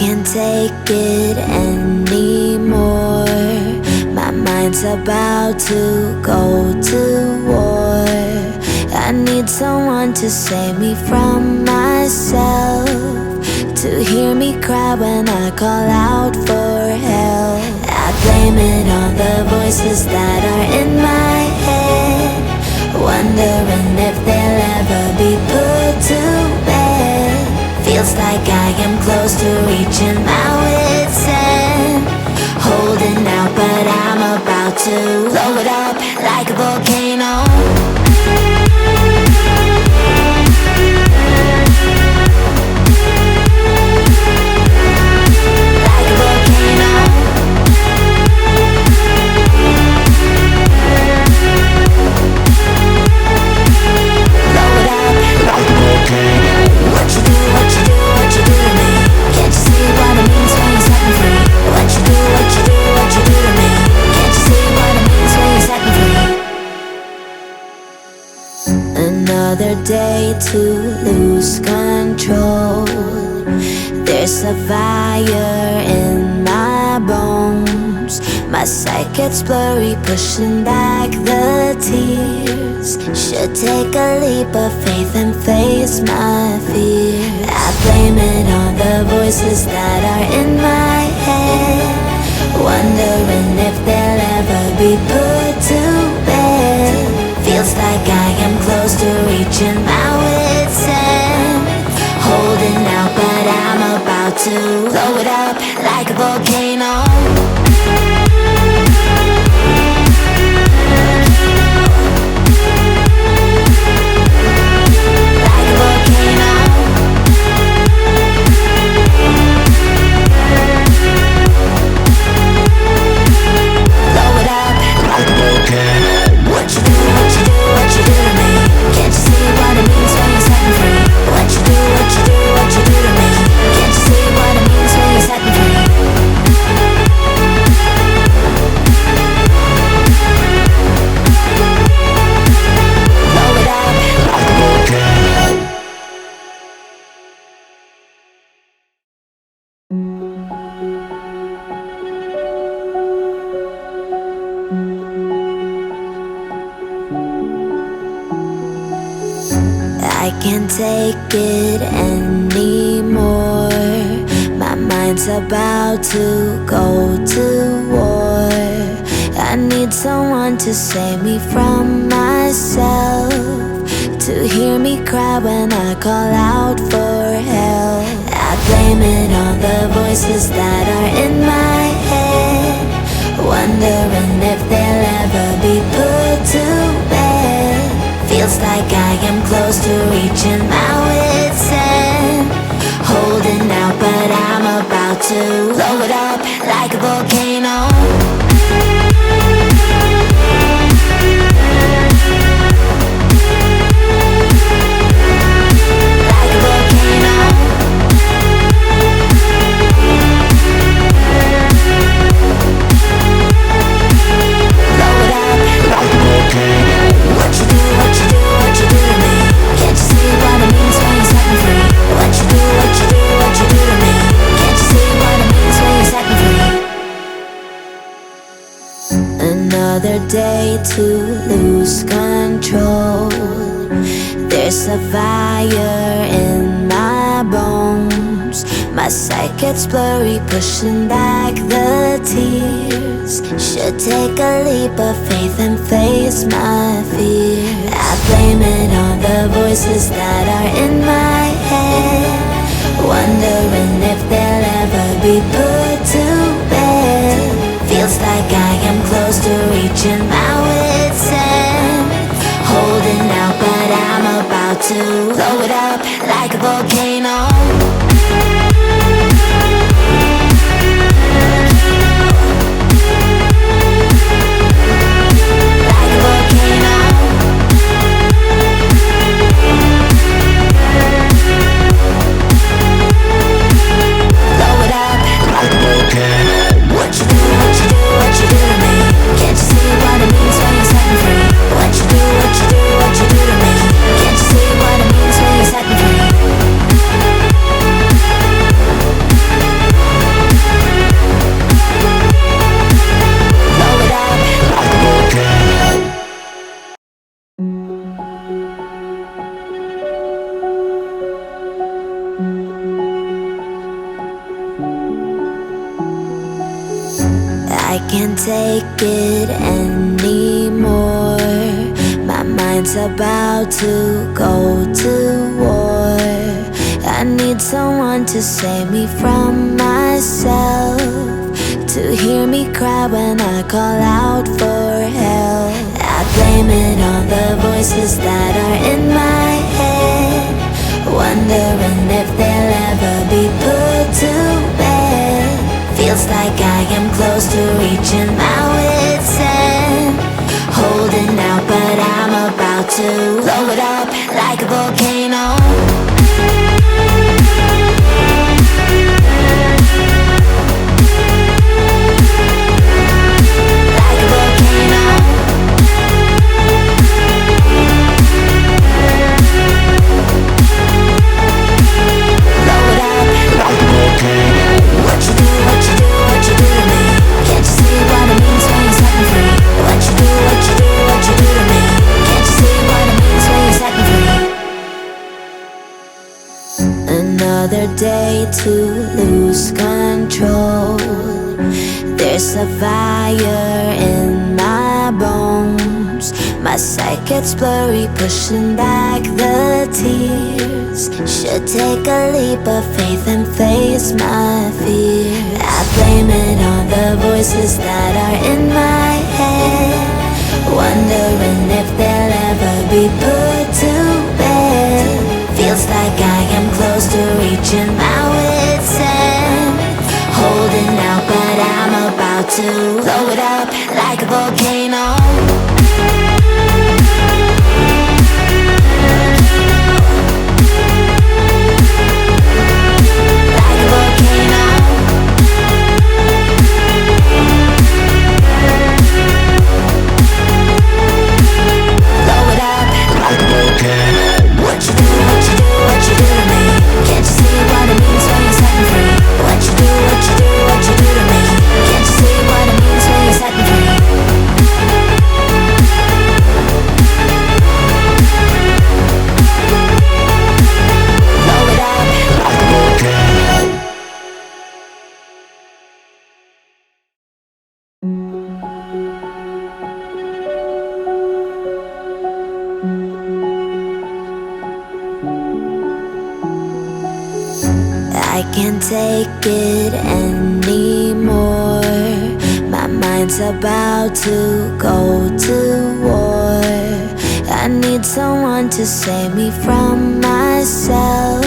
can't take it anymore. My mind's about to go to war. I need someone to save me from myself, to hear me cry when I call out for help. I blame it on the voices that are in my head, wondering if they'll ever be put to bed. Feels like I am close to reaching my wit's end, holding out but I'm about to blow it up like a volcano. Another day to lose control. There's a fire in my bones. My sight gets blurry, pushing back the tears. Should take a leap of faith and face my fear. I blame it on the voices that are in my head, wondering if they'll ever be put to bed. Feels like I am close to reaching my wit's end, holding out but I'm about to blow it up like a volcano. I can't take it anymore. My mind's about to go to war. I need someone to save me from myself, to hear me cry when I call out for help. I blame it on the voices that are in my head, wondering if they'll ever be put to bed. Feels like I am close to reaching my wit's end, holding out but I'm about to blow it up like a volcano. Another day to lose control. There's a fire in my bones. My sight gets blurry, pushing back the tears. Should take a leap of faith and face my fear. I blame it on the voices that are in my head, wondering if they'll ever be put to bed. Feels like I am close to reaching my wit's end, holding out but I'm about to blow it up like a volcano. What you do to me? Can't you see what it means? can't take it anymore. My mind's about to go to war. I need someone to save me from myself, to hear me cry when I call out for help. I blame it on the voices that are in my head, wondering if they'll ever be put to bed. Feels like I am close to reaching my wit's end, holding out but I'm about to blow it up like a volcano. Another day to lose control. There's a fire in my bones. My sight gets blurry, pushing back the tears. Should take a leap of faith and face my fear. I blame it on the voices that are in my head, wondering if they'll ever be put to bed. Feels like I am close to reaching my wit's end, holding out but I'm about to blow it up like a volcano. I can't take it anymore. My mind's about to go to war. I need someone to save me from myself,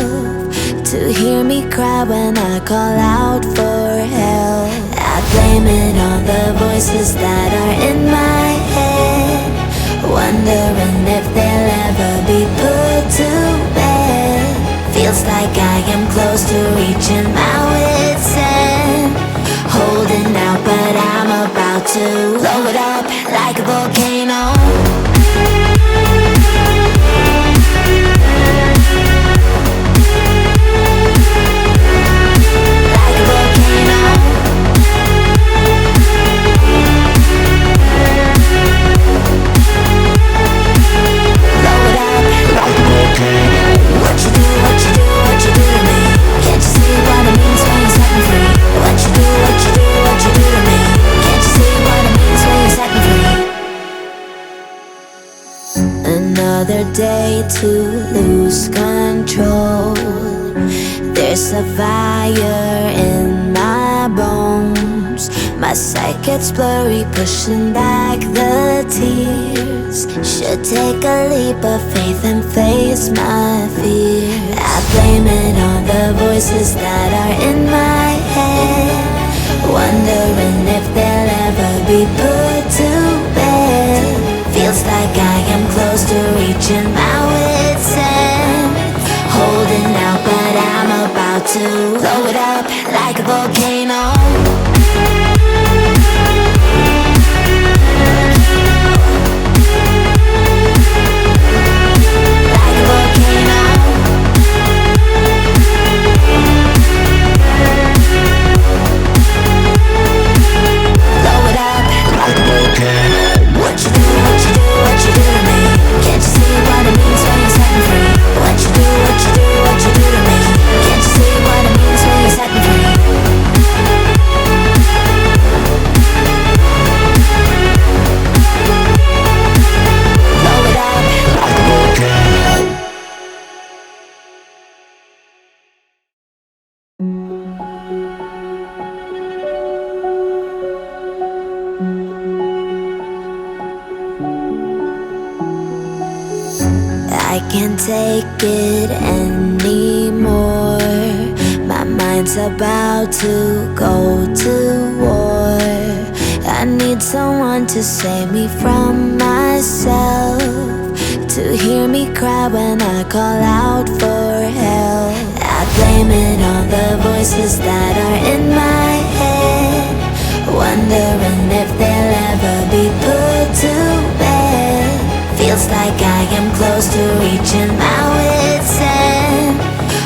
to hear me cry when I call out for help. I blame it on the voices that are in my head, wondering if they'll ever be put to bed. Feels like I am close to reaching my wit's end, holding out but I'm about to blow it up like a volcano. Another day to lose control. There's a fire in my bones. My sight gets blurry, pushing back the tears. Should take a leap of faith and face my fear. I blame it on the voices that are in my head, wondering if they'll ever be put to bed. Feels like I am close to reaching my wit's end, holding out but I'm about to blow it up like a volcano. Blow it up. I can't take it anymore. My mind's about to go to war. I need someone to save me from myself, to hear me cry when I call out for help. I blame it on the voices that are in my head, wondering if they'll ever be put to bed. Feels like I am close to reaching my wit's end,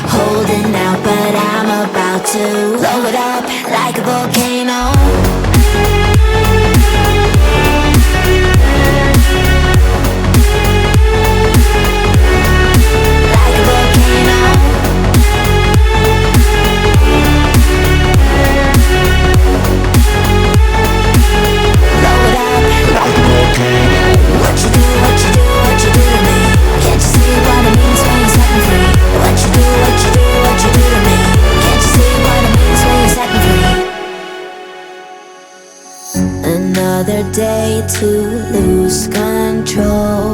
holding out but I'm about to blow it up like a volcano. Another day to lose control.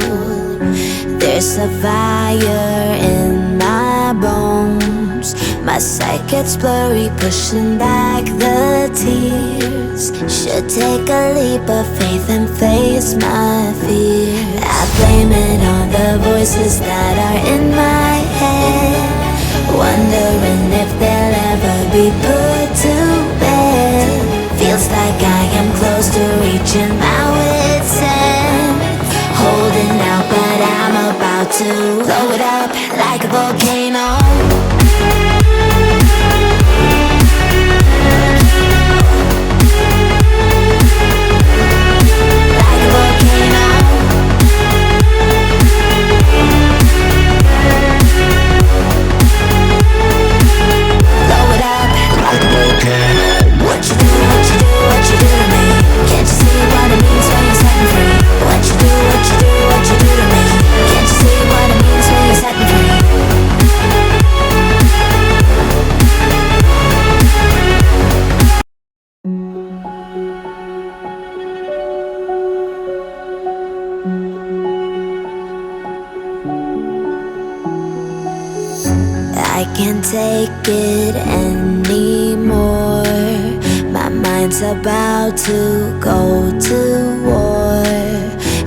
There's a fire in my bones. My sight gets blurry, pushing back the tears. Should take a leap of faith and face my fear. I blame it on the voices that are in my head, wondering if they'll ever be put to bed. Feels like I am close to reaching my wit's end, holding out but I'm about to blow it up like a volcano. I can't take it anymore. My mind's about to go to war.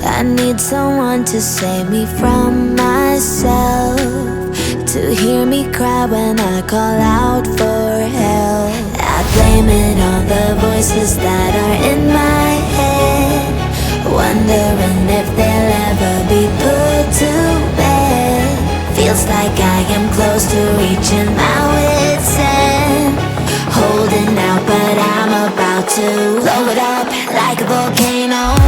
I need someone to save me from myself, to hear me cry when I call out for help. I blame it on the voices that are in my head, wondering if they'll ever be put to bed. Feels like I am close to reaching my wit's end, holding out but I'm about to blow it up like a volcano.